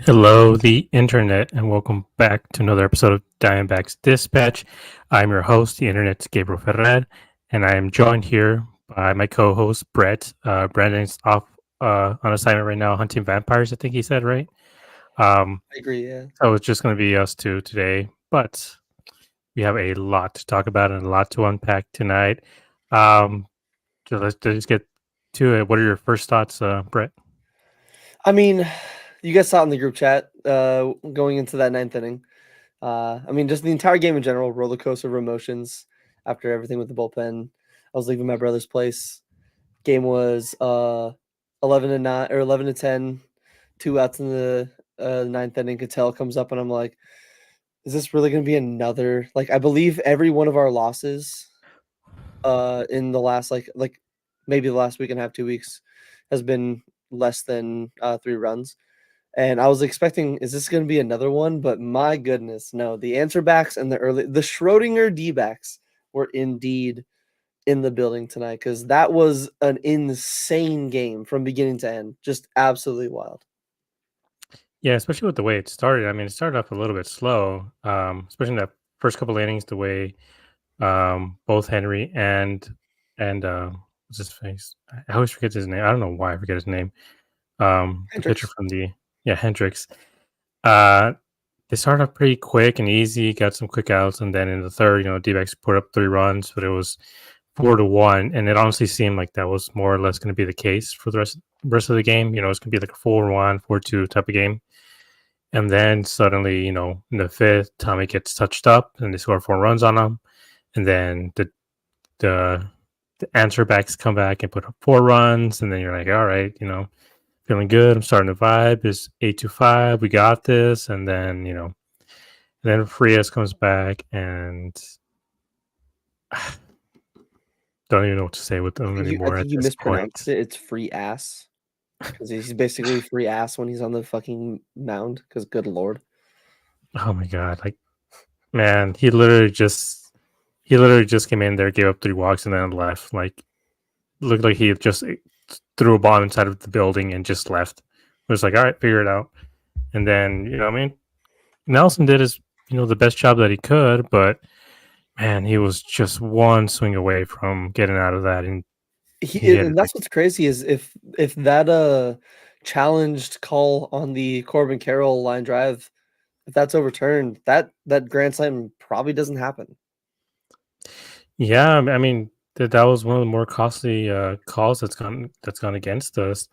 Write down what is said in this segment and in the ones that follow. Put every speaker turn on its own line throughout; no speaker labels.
Hello, the internet, and welcome back to another episode of Diamondbacks Dispatch. I'm your host, the internet's Gabriel Ferrer, and I am joined here by my co-host Brett. Brandon's off on assignment right now, hunting vampires. I think he said right.
I agree, yeah.
So it's just going to be us two today, but we have a lot to talk about and a lot to unpack tonight. So let's just get to it. What are your first thoughts, Brett?
I mean, you guys saw it in the group chat going into that ninth inning. Just the entire game in general, roller coaster of emotions after everything with the bullpen. I was leaving my brother's place. Game was 11-9 or 11-10, 2 outs in the ninth inning. Cattell comes up and I'm like, is this really going to be another? Like, I believe every one of our losses in the last like maybe the last week and a half, 2 weeks has been less than 3 runs. And I was expecting, is this going to be another one? But my goodness, no. The answer backs and the Schrodinger D backs were indeed in the building tonight because that was an insane game from beginning to end. Just absolutely wild.
Yeah, especially with the way it started. I mean, it started off a little bit slow, especially in the first couple innings. The way both Henry and what's his face? I always forget his name. I don't know why I forget his name. The pitcher
Hendricks.
from Hendricks. Uh, they started off pretty quick and easy. Got some quick outs, and then in the third, D-backs put up 3 runs, but it was 4-1, and it honestly seemed like that was more or less going to be the case for the rest of the game. It's going to be like a 4-1, 4-2 type of game. And then suddenly, in the fifth, Tommy gets touched up and they score 4 runs on him. And then the answer backs come back and put up 4 runs. And then you're like, all right, feeling good. I'm starting to vibe. It's 8-5. We got this. And then Frias comes back and don't even know what to say with them
I
anymore at
think you
this point.
mispronounced it. It's free ass. Because he's basically free ass when he's on the fucking mound. Because good lord.
Oh my God. Like, man, he literally just came in there, gave up 3 walks, and then left. Like, looked like he just threw a bomb inside of the building and just left. It was like, all right, figure it out. And then, Nelson did his, the best job that he could, but man, he was just one swing away from getting out of that. And he hit it
And
like,
that's what's crazy is if that challenged call on the Corbin Carroll line drive, if that's overturned, that grand slam probably doesn't happen.
yeah, I mean, that was one of the more costly calls that's gone against us.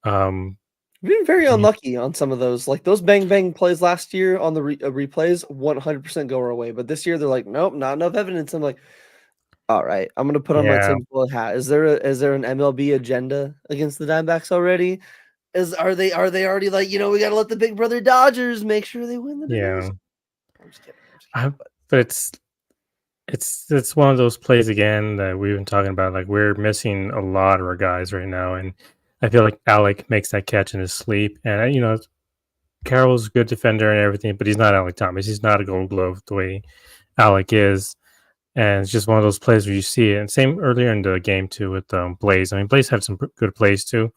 We've been very
I mean,
unlucky on some of those. Like those bang bang plays last year on the replays, 100% go our way. But this year they're like, nope, not enough evidence. I'm like, all right, I'm gonna put on my
yeah,
tinfoil hat. Is there an MLB agenda against the Diamondbacks already? Are they already like, we gotta let the big brother Dodgers make sure they win the
yeah.
division? I'm just kidding.
I, but it's one of those plays again that we've been talking about. Like, we're missing a lot of our guys right now, and I feel like Alec makes that catch in his sleep. And Carroll's a good defender and everything, but he's not Alec Thomas. He's not a Gold Glove the way Alec is. And it's just one of those plays where you see it. And same earlier in the game too with Blaze. I mean, Blaze had some good plays too,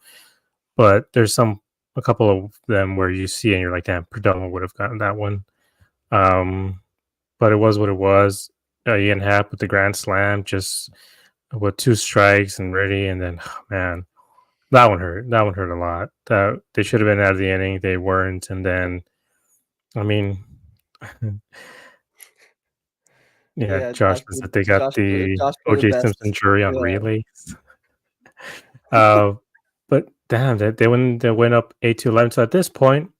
but there's a couple of them where you see and you're like, damn, Perdomo would have gotten that one. But it was what it was. Ian Happ with the grand slam, just with 2 strikes and ready, and then man, that one hurt. That one hurt a lot. They should have been out of the inning. They weren't, and then, I mean, yeah,
Yeah,
Josh says that they got the
Josh put it
O.J. Simpson
best.
jury on
Yeah.
relays. Uh, but damn, they went up 8-11. So at this point,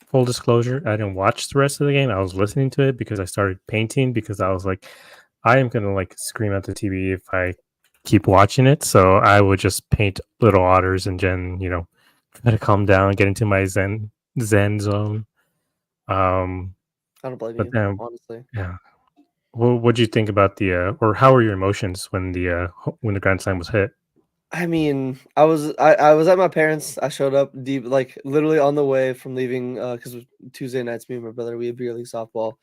full disclosure, I didn't watch the rest of the game. I was listening to it because I started painting because I was like, I am gonna like scream at the TV if I keep watching it. So I would just paint little otters and then, try to calm down, get into my zen zone.
I don't blame
But
you,
then,
honestly.
yeah. What do you think about or how were your emotions when the grand slam was hit?
I was at my parents'. I showed up deep, like literally on the way from leaving, because Tuesday nights, me and my brother, we had beer league softball.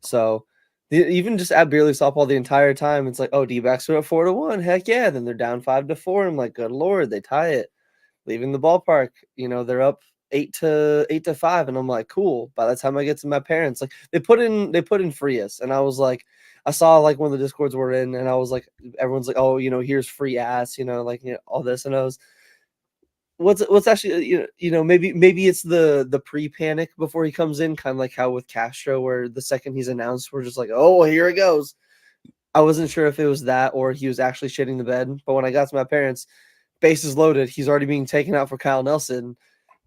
So even just at beer league softball the entire time, it's like, oh, D-backs are at 4-1. Heck yeah. Then they're down 5-4. I'm like, good lord, they tie it. Leaving the ballpark, they're up 8-5, and I'm like, cool. By the time I get to my parents, like they put in Frias, and I was like, I saw like one of the discords we're in, and I was like, everyone's like, oh, here's free ass, like all this, and I was, what's actually, maybe it's the pre-panic before he comes in, kind of like how with Castro, where the second he's announced, we're just like, oh, here it goes. I wasn't sure if it was that or he was actually shitting the bed, but when I got to my parents, bases loaded, he's already being taken out for Kyle Nelson.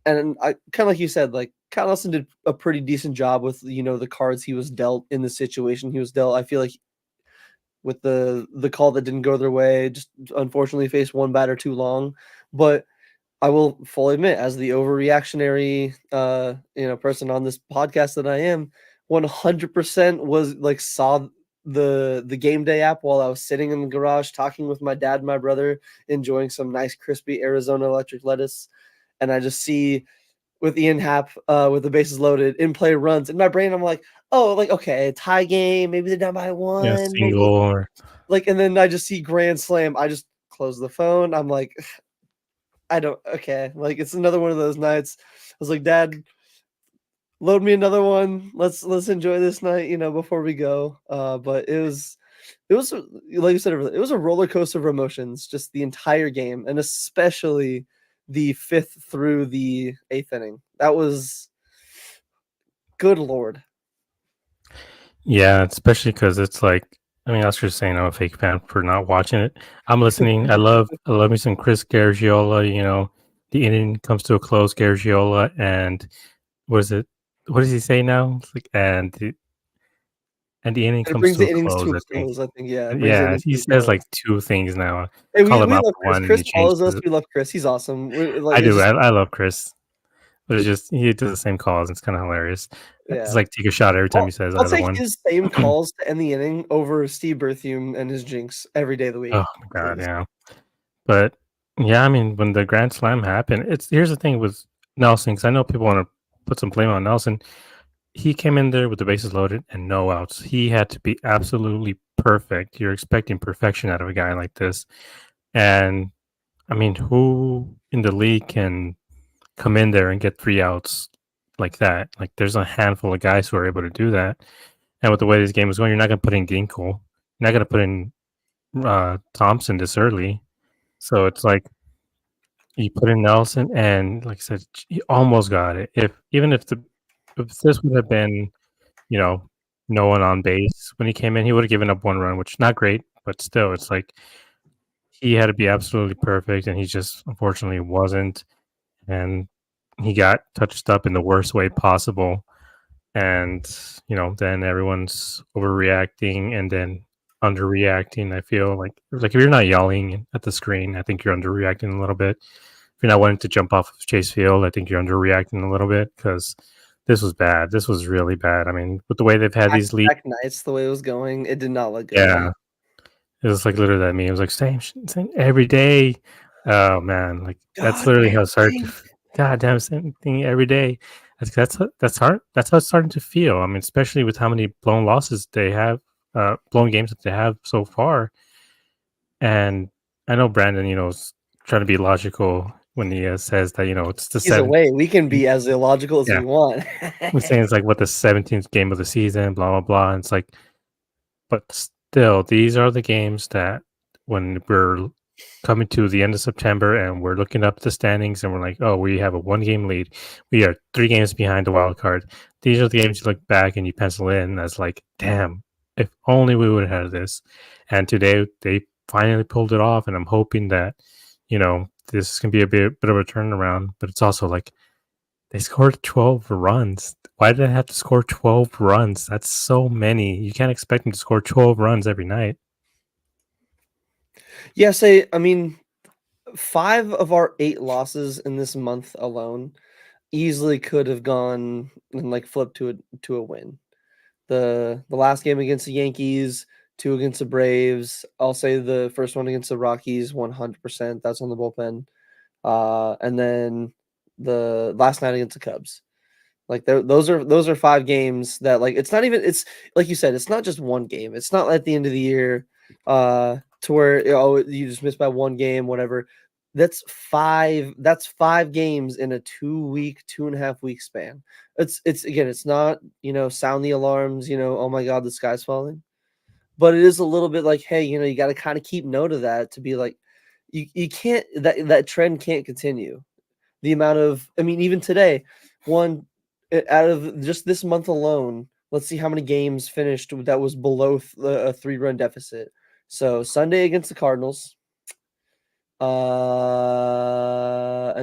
And I kind of like you said, like Kyle Nelson did a pretty decent job with the cards he was dealt in the situation he was dealt. I feel like with the call that didn't go their way, just unfortunately faced one batter too long. But I will fully admit, as the overreactionary person on this podcast that I am, 100% was like saw the game day app while I was sitting in the garage talking with my dad and my brother, enjoying some nice crispy Arizona electric lettuce, and I just see with Ian Happ with the bases loaded in play runs in my brain. I'm like, oh, like okay, tie game, maybe they're down by
Yeah,
one,
single
maybe
or
like, and then I just see grand slam. I just close the phone. I'm like, I don't okay, like it's another one of those nights. I was like, Dad, load me another one. Let's enjoy this night, before we go. But it was like you said, it was a roller coaster of emotions, just the entire game, and especially the fifth through the eighth inning. That was good lord.
yeah, especially because it's like, I mean, I was just saying I'm a fake fan for not watching it. I'm listening. I love me some Chris Garagiola. The inning comes to a close, Garagiola, and what is it? What does he say now? It's like, and the inning
And it
comes
brings
to
the
a
innings
close,
to a
I think.
close. I think, yeah, it brings the
Yeah,
innings
he
to a
says
close.
like two things now.
Hey, we
Call him
we
out
love
for
Chris.
one, and
Chris
he changed
follows us.
it.
We love Chris. He's awesome. Like
I
it's
do.
just
I love Chris, but it's just he does the same calls. It's kind of hilarious. It's
yeah.
like take a shot every time
I'll
he says
I'll
either
take
one.
his same calls to end the inning over Steve Berthium and his jinx every day of the week,
Oh my god,
please.
yeah. But yeah, I mean, when the grand slam happened, it's here's the thing with Nelson, because I know people want to put some blame on Nelson. He came in there with the bases loaded and no outs. He had to be absolutely perfect. You're expecting perfection out of a guy like this. And I mean, who in the league can come in there and get three outs like that? Like, there's a handful of guys who are able to do that. And with the way this game is going, you're not going to put in Ginkle. You're not going to put in Thompson this early. So it's like, you put in Nelson, and like I said, he almost got it. If this would have been, you know, no one on base when he came in, he would have given up one run, which not great, but still, it's like he had to be absolutely perfect, and he just unfortunately wasn't, and he got touched up in the worst way possible. And then everyone's overreacting and then underreacting. I feel like if you're not yelling at the screen, I think you're underreacting a little bit. If you're not wanting to jump off of Chase Field, I think you're underreacting a little bit because this was bad. This was really bad. I mean, with the way they've had these leads,
Back nights, the way it was going, it did not look good.
yeah, it was like literally that meme. It was like same every day. Oh man, like that's
God
literally
damn
how it started.
thing.
Goddamn, same thing every day. That's hard. That's how it's starting to feel. I mean, especially with how many blown losses they have, blown games that they have so far. And I know Brandon, is trying to be logical when he says that it's the
He's
seventh.
away. We can be as illogical as
Yeah,
we want.
I'm saying it's like what the 17th game of the season, blah blah blah. And it's like, but still, these are the games that when we're coming to the end of September and we're looking up the standings and we're like, oh, we have a 1 game lead. We are 3 games behind the wild card. These are the games you look back and you pencil in as like, damn, if only we would have had this. And today they finally pulled it off. And I'm hoping that, this can be a bit of a turnaround. But it's also like they scored 12 runs. Why did they have to score 12 runs? That's so many. You can't expect them to score 12 runs every night.
Yes, I mean, 5 of our 8 losses in this month alone easily could have gone and like flipped to a win. The last game against the Yankees, 2 against the Braves. I'll say the first one against the Rockies, 100%. That's on the bullpen. And then the last night against the Cubs. Like those are 5 games that like it's not even it's like you said, it's not just one game. It's not at the end of the year to where you just missed by one game, whatever. That's 5 games in a 2.5 week span. It's again, it's not, sound the alarms, oh my god, the sky's falling. But it is a little bit like, hey, you got to kind of keep note of that to be like, you can't, that trend can't continue. The amount of, I mean, even today, out of just this month alone, let's see how many games finished that was below a 3-run deficit. So Sunday against the Cardinals, and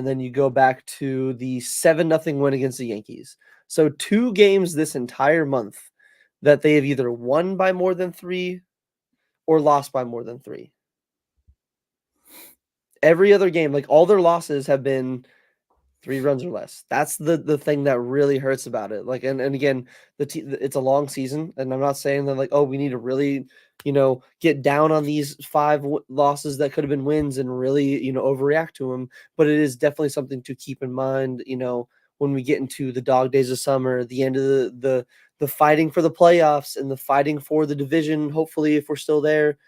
then you go back to the 7-0 win against the Yankees. So 2 games this entire month that they have either won by more than 3 or lost by more than 3. Every other game, like all their losses have been 3 runs or less. That's the thing that really hurts about it. Like, and again, it's a long season, and I'm not saying that like, oh, we need to really, get down on these 5 losses that could have been wins and really, overreact to them. But it is definitely something to keep in mind, when we get into the dog days of summer, the end of the fighting for the playoffs and the fighting for the division. Hopefully, if we're still there,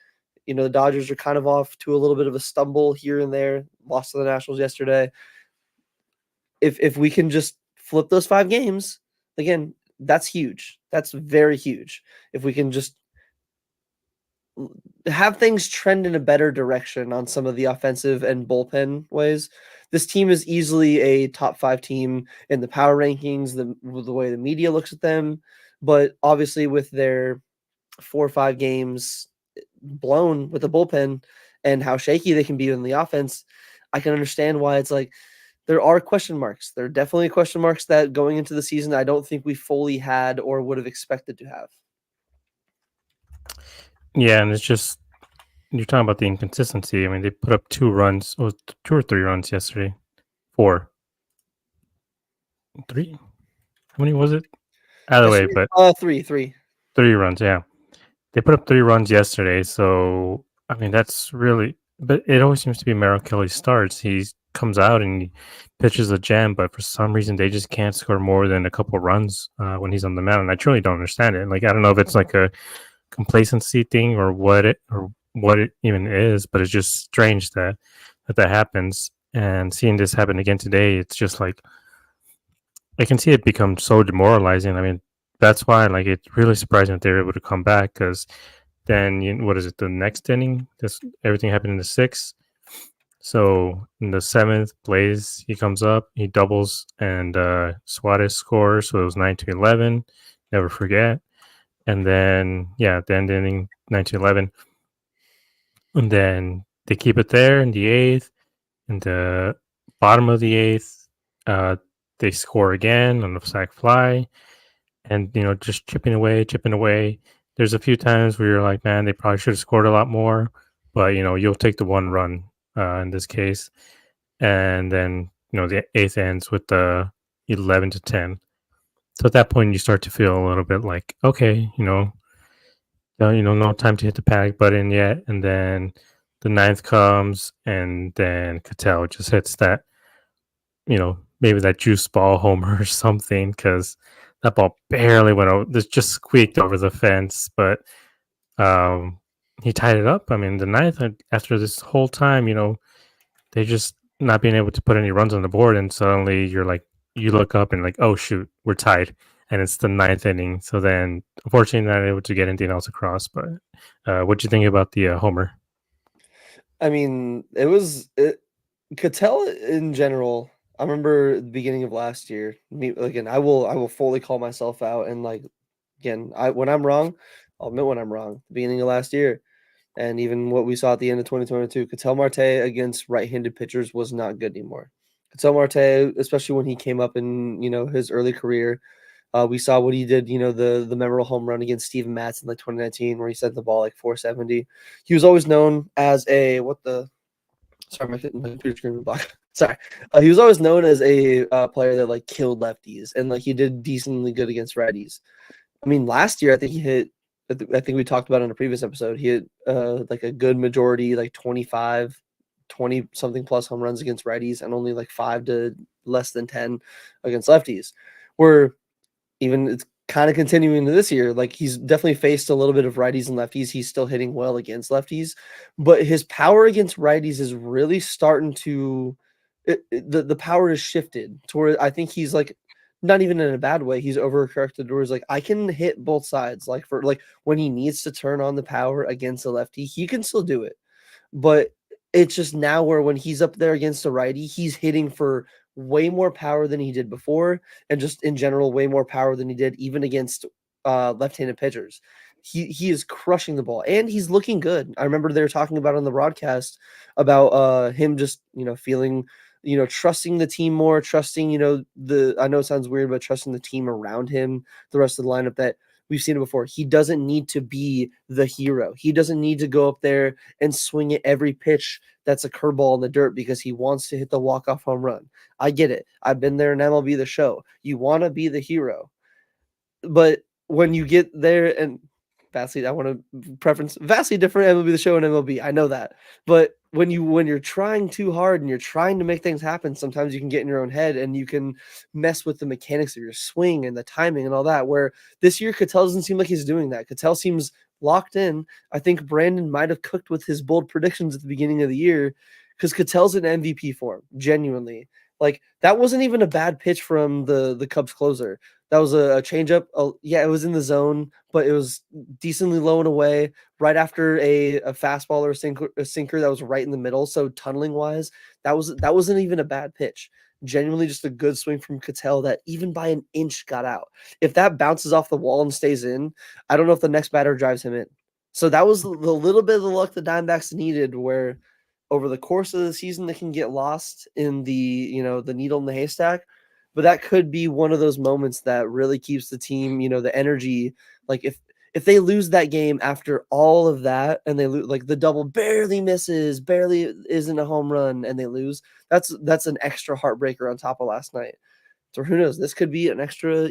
the Dodgers are kind of off to a little bit of a stumble here and there. Lost to the Nationals yesterday. If we can just flip those 5 games, again, that's huge. That's very huge. If we can just have things trend in a better direction on some of the offensive and bullpen ways, this team is easily a top 5 team in the power rankings, the way the media looks at them. But obviously with their 4 or 5 games blown with the bullpen and how shaky they can be in the offense, I can understand why it's like there are question marks. There are definitely question marks that going into the season I don't think we fully had or would have expected to have.
Yeah, and it's just you're talking about the inconsistency. I mean, they put up 2 runs, or 2 or 3 runs yesterday. 4, 3. How many was it? Either way, but
3.
3 runs. Yeah, they put up 3 runs yesterday. So I mean, that's really. But it always seems to be Merrill Kelly starts. He comes out and he pitches a gem, but for some reason they just can't score more than a couple runs when he's on the mound. And I truly don't understand it. Like I don't know if it's like a complacency thing or what it even is, but it's just strange that happens. And seeing this happen again today, it's just like I can see it become so demoralizing. I mean, that's why like it's really surprising that they're able to come back because then what is it? The next inning, this everything happened in the 6th. So in the 7th, Blaze he comes up, he doubles, and Suarez scores. So it was 9-11. Never forget. And then the end inning 9-11, and then they keep it there in the 8th. In the bottom of the 8th, they score again on the sac fly, and just chipping away, chipping away. There's a few times where you're like, man, they probably should have scored a lot more, but you'll take the 1 run in this case, and then the 8th ends with the 11-10. So at that point, you start to feel a little bit like, okay, no time to hit the panic button yet. And then the 9th comes, and then Cattell just hits that, maybe that juice ball homer or something, because that ball barely went over, this just squeaked over the fence. But he tied it up. I mean, the 9th, after this whole time, they just not being able to put any runs on the board, and suddenly you look up and like, oh shoot, we're tied, and it's the 9th inning. So then, unfortunately, not able to get anything else across. But what do you think about the homer?
I mean, Cattell in general. I remember the beginning of last year. Again, I will fully call myself out, and like again, when I'm wrong, I'll admit when I'm wrong. The beginning of last year, and even what we saw at the end of 2022, Cattell Marte against right-handed pitchers was not good anymore. Cattell Marte, especially when he came up in his early career, we saw what he did. The memorable home run against Steven Matz in like 2019, where he sent the ball like 470. He was always known as a Sorry, my computer screen was black. Sorry. He was always known as a player that like killed lefties, and like he did decently good against righties. I mean, last year I think he hit. I think we talked about it in a previous episode. He hit like a good majority, like 25, 20 something plus home runs against righties, and only like 5 to less than 10 against lefties. Where even it's kind of continuing into this year, like he's definitely faced a little bit of righties and lefties. He's still hitting well against lefties, but his power against righties is really starting to the power has shifted to where I think he's like not even in a bad way. He's overcorrected where he's like, I can hit both sides. Like for like when he needs to turn on the power against a lefty, he can still do it. But it's just now where when he's up there against a righty, he's hitting for way more power than he did before, and just in general, way more power than he did even against left-handed pitchers. He is crushing the ball, and he's looking good. I remember they were talking about on the broadcast about him just feeling trusting the team more, trusting the I know it sounds weird, but trusting the team around him, the rest of the lineup that we've seen it before. He doesn't need to be the hero. He doesn't need to go up there and swing at every pitch that's a curveball in the dirt because he wants to hit the walk-off home run. I get it. I've been there in MLB The Show. You want to be the hero. But when you get there and vastly, I want to preference vastly different MLB The Show and MLB. I know that. But when you're trying too hard and you're trying to make things happen, sometimes you can get in your own head and you can mess with the mechanics of your swing and the timing and all that. Where this year, Cattell doesn't seem like he's doing that. Cattell seems locked in. I think Brandon might have cooked with his bold predictions at the beginning of the year because Cattell's in MVP form, genuinely. Like that wasn't even a bad pitch from the Cubs closer. That was a changeup. Yeah, it was in the zone, but it was decently low and away right after a fastball or a sinker that was right in the middle. So tunneling wise, that wasn't even a bad pitch. Genuinely just a good swing from Cattell that even by an inch got out. If that bounces off the wall and stays in, I don't know if the next batter drives him in. So that was the little bit of the luck the Diamondbacks needed where over the course of the season they can get lost in the needle in the haystack, but that could be one of those moments that really keeps the team, the energy. Like if they lose that game after all of that and they lose, like the double barely misses, barely isn't a home run, and they lose, that's an extra heartbreaker on top of last night. So who knows? This could be an extra,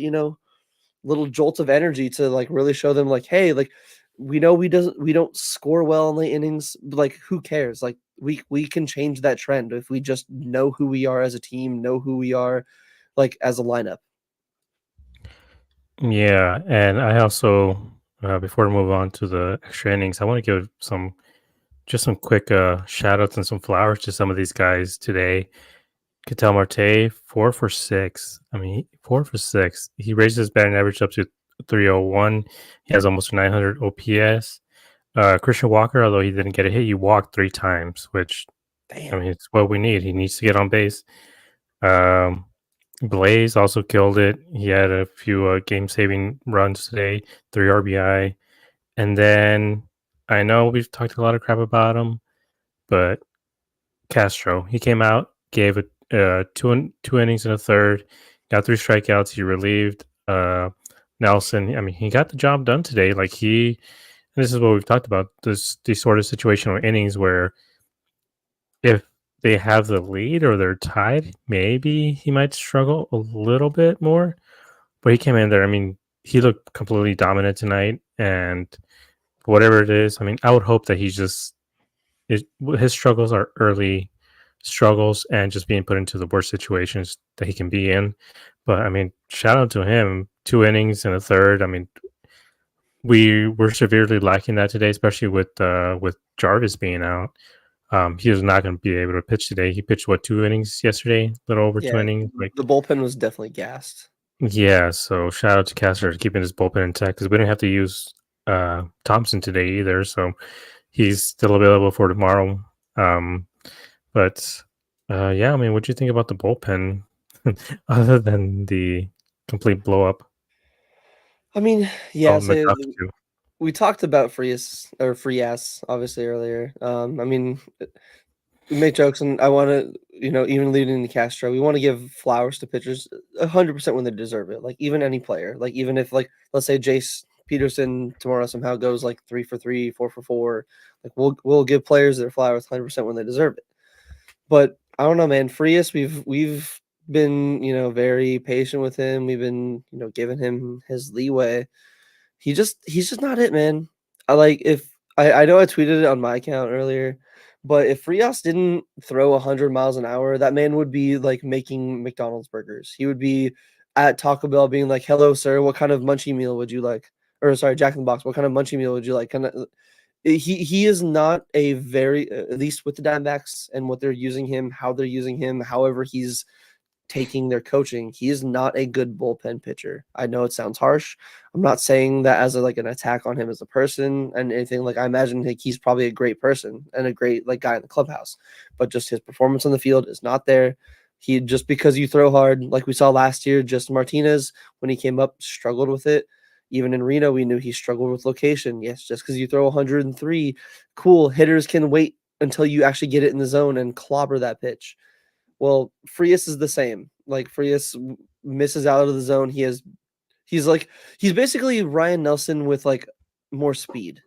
little jolt of energy to like really show them like, hey, like we know we don't score well in late innings, but like who cares? Like we can change that trend if we just know who we are as a team, know who we are like as a lineup.
Yeah, and I also before we move on to the extra innings, I want to give some quick shout outs and some flowers to some of these guys today. Ketel Marte, 4 for 6. I mean, 4 for 6. He raised his batting average up to 301. He has almost 900 OPS. Christian Walker, although he didn't get a hit, he walked 3 times, which I
Damn.
mean, it's what we need. He needs to get on base. Um, Blaze also killed it. He had a few game-saving runs today, 3 RBI. And then I know we've talked a lot of crap about him, but Castro, he came out, gave it two innings and a third, got 3 strikeouts. He relieved Nelson. I mean, he got the job done today. Like this is what we've talked about. These sort of situational innings where if they have the lead or they're tied, maybe he might struggle a little bit more. But he came in there. I mean, he looked completely dominant tonight, and whatever it is, I mean, I would hope that his struggles are early struggles and just being put into the worst situations that he can be in. But I mean, shout out to him. 2 innings and a third. I mean, we were severely lacking that today, especially with Jarvis being out. He was not going to be able to pitch today. He pitched 2 innings yesterday, a little over two
Yeah,
innings. Like,
the bullpen was definitely gassed.
yeah. So shout out to Caster for keeping his bullpen intact because we didn't have to use Thompson today either. So he's still available for tomorrow. But yeah, I mean, what do you think about the bullpen other than the complete blow up?
I mean, yeah,
Oh,
so
McDuff too.
we talked about Frias obviously earlier. I mean, we make jokes, and I want to, even leading to Castro, we want to give flowers to pitchers 100% when they deserve it. Like even any player, like even if like let's say Jace Peterson tomorrow somehow goes like 3 for 3, 4 for 4, like we'll give players their flowers 100% when they deserve it. But I don't know, man. Frias, we've been very patient with him. We've been giving him his leeway. He's just not it, man. I like if I know I tweeted it on my account earlier, but if Frias didn't throw 100 miles an hour, that man would be like making McDonald's burgers. He would be at Taco Bell being like, "Hello, sir, what kind of munchie meal would you like?" Or sorry, Jack in the Box, "What kind of munchie meal would you like?" He is not a very at least with the Diamondbacks and what they're using him, how they're using him, however he's taking their coaching. He is not a good bullpen pitcher. I know it sounds harsh. I'm not saying that as like an attack on him as a person and anything. Like I imagine like he's probably a great person and a great like guy in the clubhouse, but just his performance on the field is not there. He just because you throw hard, like we saw last year, Justin Martinez when he came up struggled with it. Even in Reno, we knew he struggled with location. Yes, just because you throw 103, cool. Hitters can wait until you actually get it in the zone and clobber that pitch. Well, Frias is the same. Like Frias misses out of the zone. He's basically Ryan Nelson with like more speed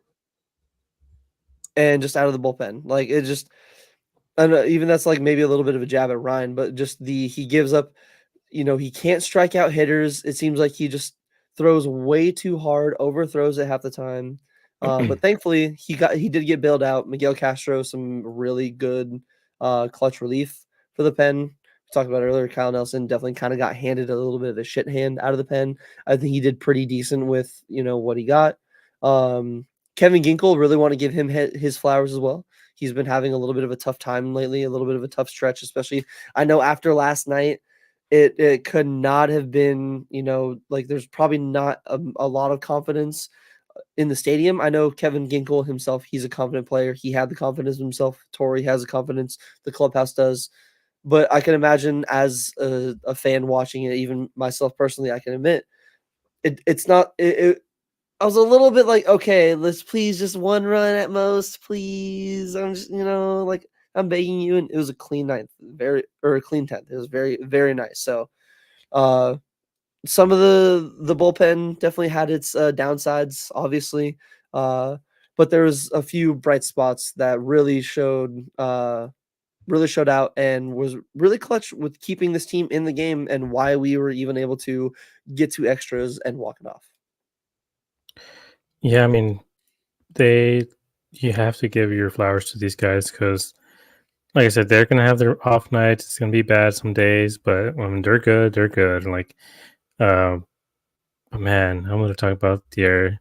and just out of the bullpen. Like it just and even that's like maybe a little bit of a jab at Ryan, but just he gives up. He can't strike out hitters. It seems like he just throws way too hard, overthrows it half the time. But thankfully, he did get bailed out. Miguel Castro, some really good clutch relief for the pen. We talked about earlier. Kyle Nelson definitely kind of got handed a little bit of a shit hand out of the pen. I think he did pretty decent with what he got. Kevin Ginkel, really want to give him his flowers as well. He's been having a little bit of a tough time lately, a little bit of a tough stretch, especially I know after last night. It could not have been, like there's probably not a lot of confidence in the stadium. I know Kevin Ginkel himself, he's a confident player. He had the confidence himself. Torrey has the confidence. The clubhouse does. But I can imagine as a fan watching it, even myself personally, I can admit it's not. I was a little bit like, okay, let's please just one run at most, please. I'm just, like I'm begging you, and it was a clean ninth, a clean 10th. It was very, very nice. So, some of the bullpen definitely had its downsides, obviously, but there was a few bright spots that really showed out and was really clutch with keeping this team in the game and why we were even able to get to extras and walk it off.
Yeah, I mean, they you have to give your flowers to these guys because, like I said, they're gonna have their off nights. It's gonna be bad some days, but when they're good, they're good. And like, uh, man, I'm gonna talk about the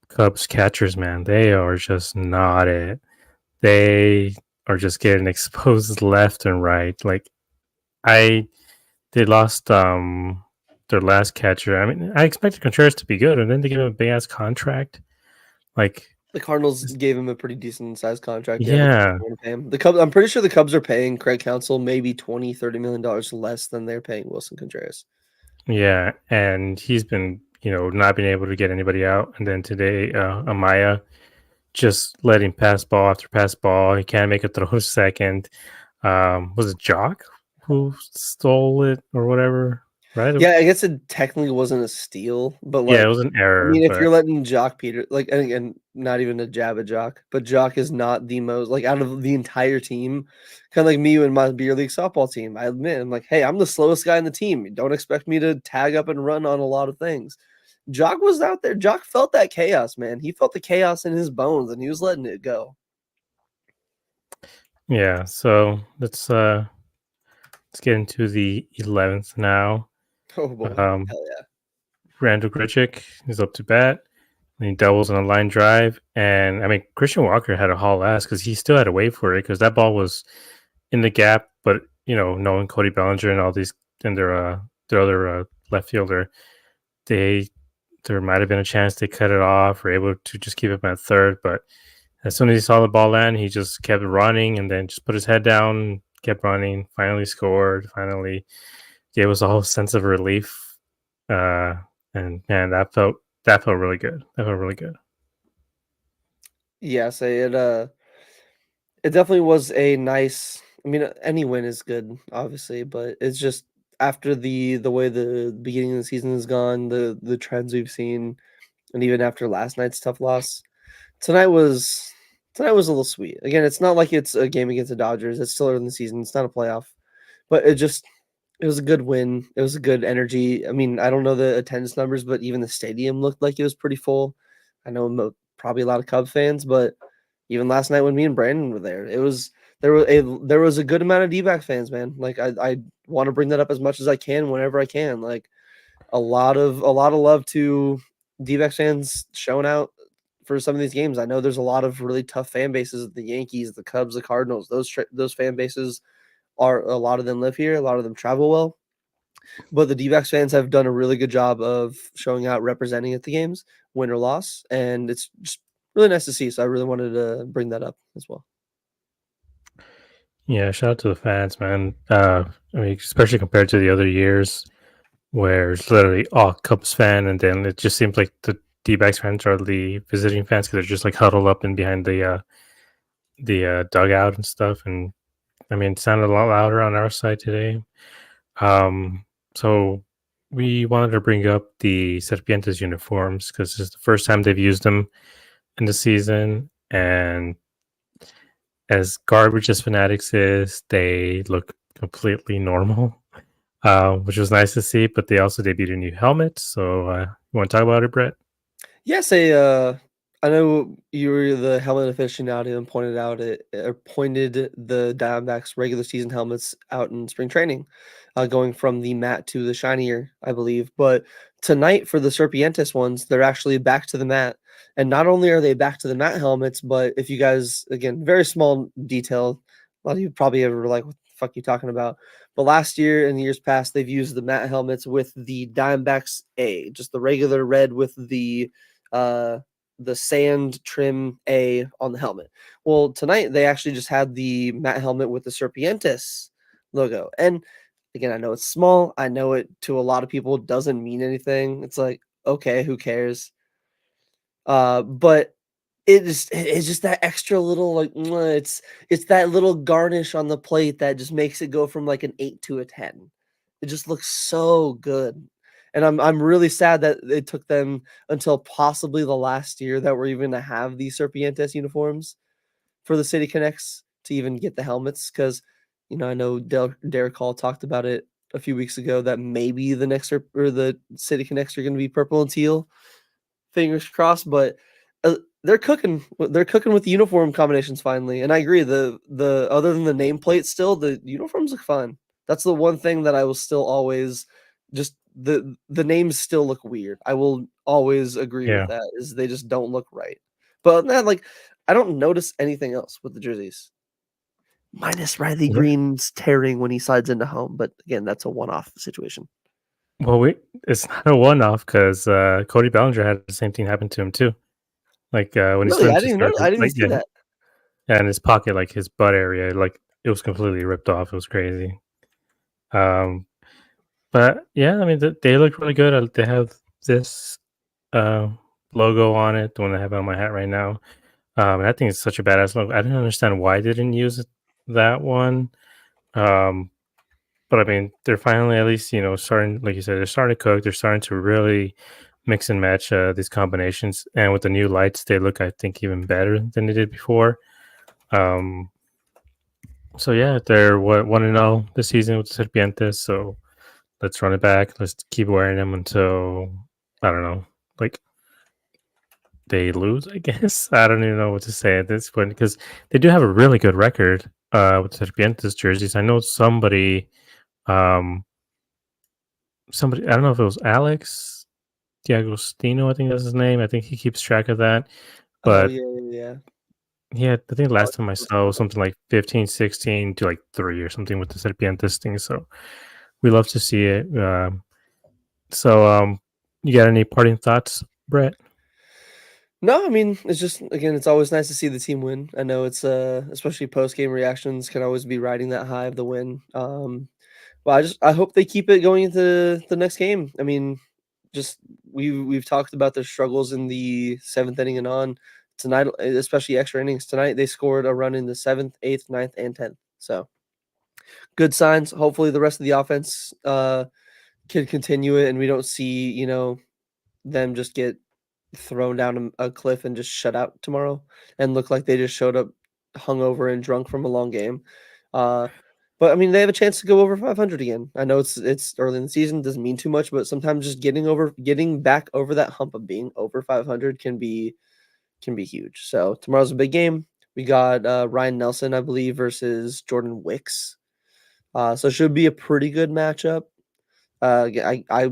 Cubs catchers, man. They are just not it. They are just getting exposed left and right. Like I they lost their last catcher. I mean, I expected Contreras to be good, and then they give him a big ass contract. Like,
The Cardinals gave him a pretty decent sized contract. Yeah, they
yeah,
want to pay him. The Cubs, I'm pretty sure the Cubs are paying Craig Counsell maybe 20, $30 million less than they're paying Wilson Contreras.
yeah, and he's been not being able to get anybody out, and then today Amaya just letting pass ball after pass ball. He can't make a throw to second. Was it Jock who stole it or whatever? Right?
Yeah, I guess it technically wasn't a steal, but
Yeah, it
like,
was an
I
error,
mean, if
but
you're letting Jock Peter, like, and again, not even a jab at Jock, but Jock is not the most, like, out of the entire team, kind of like me and my beer league softball team. I admit, I'm like, hey, I'm the slowest guy in the team. Don't expect me to tag up and run on a lot of things. Jock was out there. Jock felt that chaos, man. He felt the chaos in his bones, and he was letting it go.
yeah. So let's get into the 11th now.
Oh boy,
Um,
hell yeah.
Randall Grichuk is up to bat. And he doubles on a line drive, and I mean Christian Walker had a haul ass because he still had to wait for it because that ball was in the gap. But knowing Cody Bellinger and all these and their other left fielder, they there might have been a chance they cut it off or able to just keep him at third. But as soon as he saw the ball land, he just kept running and then just put his head down, kept running. Finally scored. Finally gave us all a sense of relief. And man, that felt really good. That felt really good.
Yes, it definitely was a nice. I mean, any win is good, obviously, but it's just after the way the beginning of the season has gone, the trends we've seen, and even after last night's tough loss, tonight was tonight was a little sweet. Again, it's not like it's a game against the Dodgers. It's still early in the season. It's not a playoff, but it was a good win. It was a good energy. I mean, I don't know the attendance numbers, but even the stadium looked like it was pretty full. I know probably a lot of Cub fans, but even last night when me and Brandon were there, there was a good amount of D-back fans, man. Like I want to bring that up as much as I can whenever I can. Like a lot of love to D-backs fans showing out for some of these games. I know there's a lot of really tough fan bases, the Yankees, the Cubs, the Cardinals. Those fan bases are, a lot of them live here, a lot of them travel well. But the D-backs fans have done a really good job of showing out, representing at the games, win or loss, and it's just really nice to see. So I really wanted to bring that up as well.
Yeah, shout out to the fans, man. I mean, especially compared to the other years where it's literally all Cubs fan, and then it just seems like the D-backs fans are the visiting fans because they're just like huddled up in behind the dugout and stuff. And I mean, it sounded a lot louder on our side today. So we wanted to bring up the Serpientes uniforms because it's the first time they've used them in the season, and as garbage as Fanatics is, they look completely normal, which was nice to see. But they also debuted a new helmet. So you want to talk about it, Brett?
Yes, I know you were the helmet aficionado and pointed out pointed the Diamondbacks regular season helmets out in spring training, going from the matte to the shinier, I believe. But tonight for the Serpientes ones, they're actually back to the matte. And not only are they back to the matte helmets, but if you guys, again, very small detail, a lot of you probably ever like, what the fuck you talking about? But last year and the years past, they've used the matte helmets with the Diamondbacks A, just the regular red with uh the sand trim A on the helmet. Well, tonight they actually just had the matte helmet with the Serpientes logo. And again, I know it's small. I know it to a lot of people doesn't mean anything. It's like, okay, who cares? But it's just that extra little like it's that little garnish on the plate that just makes it go from like an 8 to a 10. It just looks so good. And I'm really sad that it took them until possibly the last year that we're even to have these Serpientes uniforms for the City Connects to even get the helmets. Because I know Derek Hall talked about it a few weeks ago that maybe the next or the City Connects are going to be purple and teal. Fingers crossed, but they're cooking. They're cooking with the uniform combinations finally, and I agree. The other than the nameplate, still the uniforms look fun. That's the one thing that I will still always just the names still look weird. I will always agree with
Yeah.
that. Is they just don't look right. But other than that, like I don't notice anything else with the jerseys, minus Riley
Yeah.
Green's tearing when he slides into home. But again, that's a one-off situation.
Well, it's not a one-off because Cody Bellinger had the same thing happen to him too. Like when he
Really,
slid
I
into
didn't even know.
start,
I didn't even
like
see that.
yeah, in his pocket, like his butt area, like it was completely ripped off. It was crazy. Um, but yeah, I mean, they look really good. They have this uh, logo on it, the one I have on my hat right now. And I think it's such a badass logo. I didn't understand why they didn't use that one. Um, but I mean, they're finally at least starting, like you said, they're starting to cook. They're starting to really mix and match these combinations, and with the new lights, they look, I think, even better than they did before. Um, so yeah, they're what 1-0 this season with Serpientes. So let's run it back. Let's keep wearing them until I don't know, like they lose. I guess I don't even know what to say at this point because they do have a really good record with Serpientes jerseys. I know um, somebody. I don't know if it was Alex Diagostino. I think that's his name. I think he keeps track of that.
Oh
But
yeah, yeah, yeah.
yeah, I think last
Alex
time I saw was
Agostino.
something like 15, 16 to like 3 or something with the Serpientes thing. So we love to see it. So you got any parting thoughts, Brett?
No, I mean, it's just again, it's always nice to see the team win. I know it's especially post-game reactions can always be riding that high of the win. But I hope they keep it going into the next game. I mean, just we've talked about their struggles in the seventh inning and on tonight, especially extra innings. Tonight they scored a run in the seventh, eighth, ninth, and 10th. So good signs. Hopefully the rest of the offense can continue it and we don't see, them just get thrown down a cliff and just shut out tomorrow and look like they just showed up hungover and drunk from a long game. Uh, but I mean, they have a chance to go over 500 again. I know it's early in the season, doesn't mean too much, but sometimes just getting back over that hump of being over 500 can be huge. So tomorrow's a big game. We got Ryan Nelson, I believe, versus Jordan Wicks. So it should be a pretty good matchup. I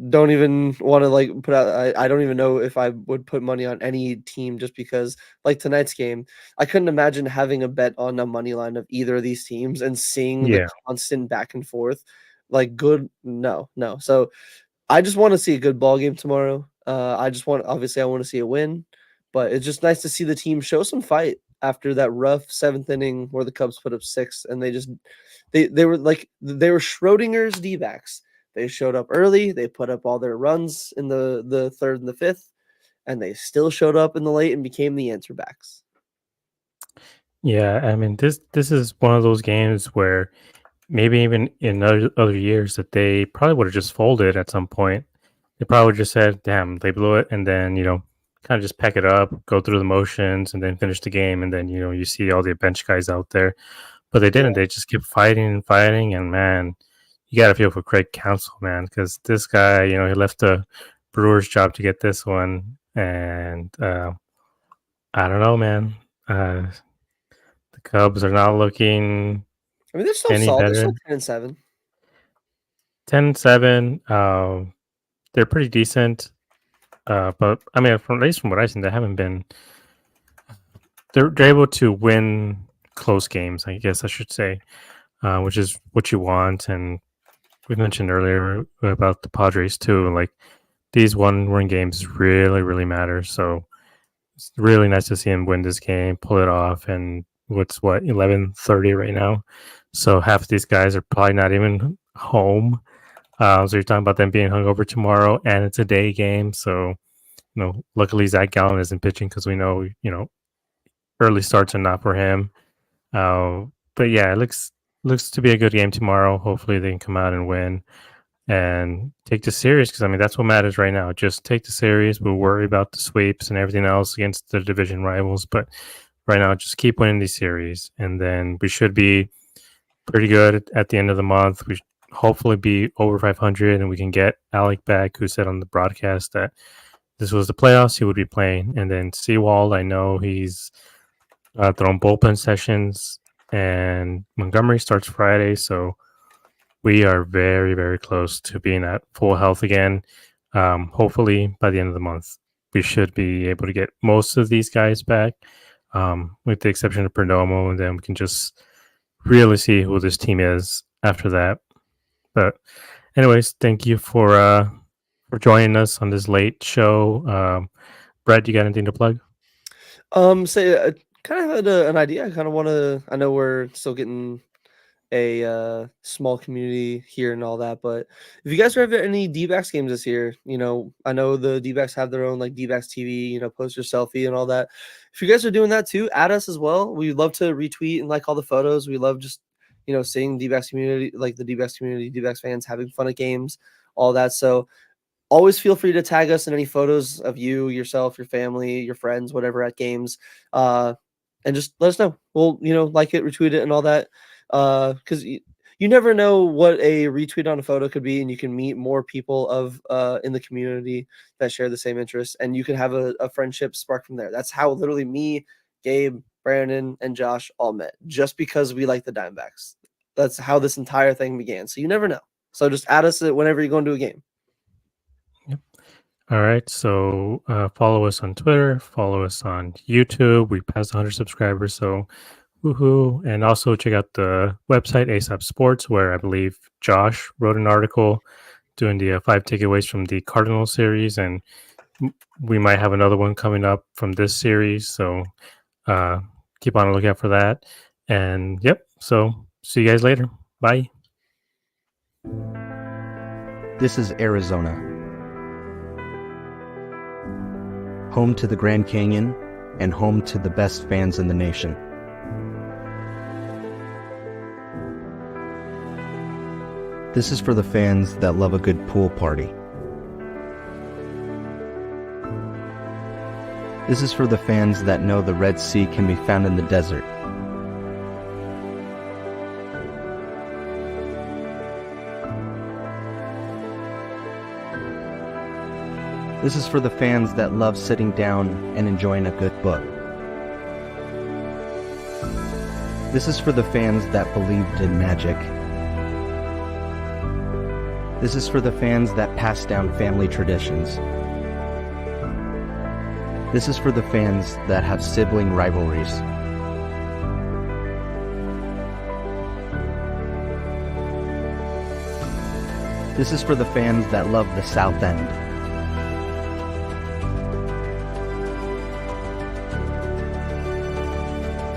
don't even want to like put out. I don't even know if I would put money on any team just because like tonight's game, I couldn't imagine having a bet on a money line of either of these teams and seeing the
Yeah.
constant back and forth. Like good, no, no. So I just want to see a good ball game tomorrow. Obviously I want to see a win, but it's just nice to see the team show some fight after that rough seventh inning where the Cubs put up 6 and they were like they were Schrodinger's D-backs. They showed up early, they put up all their runs in the third and the fifth, and they still showed up in the late and became the answer backs.
Yeah, I mean this is one of those games where maybe even in other years that they probably would have just folded at some point. They probably just said, "Damn, they blew it," and then kind of just pack it up, go through the motions, and then finish the game. And then you see all the bench guys out there, but they didn't.
Yeah.
They just kept fighting and fighting. And man, you got to feel for Craig Counsell, man, because this guy, he left the Brewers job to get this one, and I don't know, man. The Cubs are not looking
I mean, they're still
any
solid. They're
better.
still 10-7.
10-7. They're pretty decent. But I mean, at least from what I've seen, they haven't been. They're able to win close games, I guess I should say, which is what you want. And we mentioned earlier about the Padres too. Like these one-win games really, really matter. So it's really nice to see him win this game, pull it off, and what's 11:30 right now. So half of these guys are probably not even home. So you're talking about them being hungover tomorrow, and it's a day game. So luckily Zach Gallen isn't pitching because we know early starts are not for him. But yeah, it looks to be a good game tomorrow. Hopefully they can come out and win and take the series because I mean that's what matters right now. Just take the series. We'll worry about the sweeps and everything else against the division rivals, but right now just keep winning these series, and then we should be pretty good at the end of the month. We should hopefully be over 500, and we can get Alec back, who said on the broadcast that this was the playoffs, he would be playing. And then Seawald, I know he's thrown bullpen sessions, and Montgomery starts Friday, so we are very, very close to being at full health again. Hopefully by the end of the month, we should be able to get most of these guys back, with the exception of Perdomo, and then we can just really see who this team is after that. But anyways, thank you for joining us on this late show. Brett, you got anything to plug?
Say I kind of had an idea. I kind of want to. I know we're still getting a small community here and all that, but if you guys have any D-backs games this year, I know the D-backs have their own like D-backs TV, post your selfie and all that. If you guys are doing that too, add us as well. We'd love to retweet and like all the photos. We love just seeing D-backs community, like the D-backs community, D-backs fans having fun at games, all that. So always feel free to tag us in any photos of you, yourself, your family, your friends, whatever at games. And just let us know. We'll, like it, retweet it and all that. Because you never know what a retweet on a photo could be, and you can meet more people of in the community that share the same interests, and you can have a friendship spark from there. That's how literally me, Gabe, Brandon, and Josh all met, just because we like the Diamondbacks. That's how this entire thing began. So you never know. So just add us whenever you go into a game.
Yep. All right. So follow us on Twitter, follow us on YouTube. We passed 100 subscribers, so woohoo. And also check out the website, ASAP Sports, where I believe Josh wrote an article doing the 5 takeaways from the Cardinal series. And we might have another one coming up from this series. So keep on the lookout for that. And yep. So see you guys later. Bye.
This is Arizona, home to the Grand Canyon and home to the best fans in the nation. This is for the fans that love a good pool party. This is for the fans that know the Red Sea can be found in the desert. This is for the fans that love sitting down and enjoying a good book. This is for the fans that believed in magic. This is for the fans that passed down family traditions. This is for the fans that have sibling rivalries. This is for the fans that love the South End.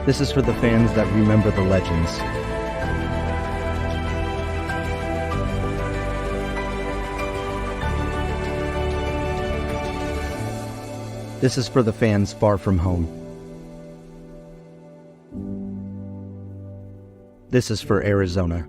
This is for the fans that remember the legends. This is for the fans far from home. This is for Arizona.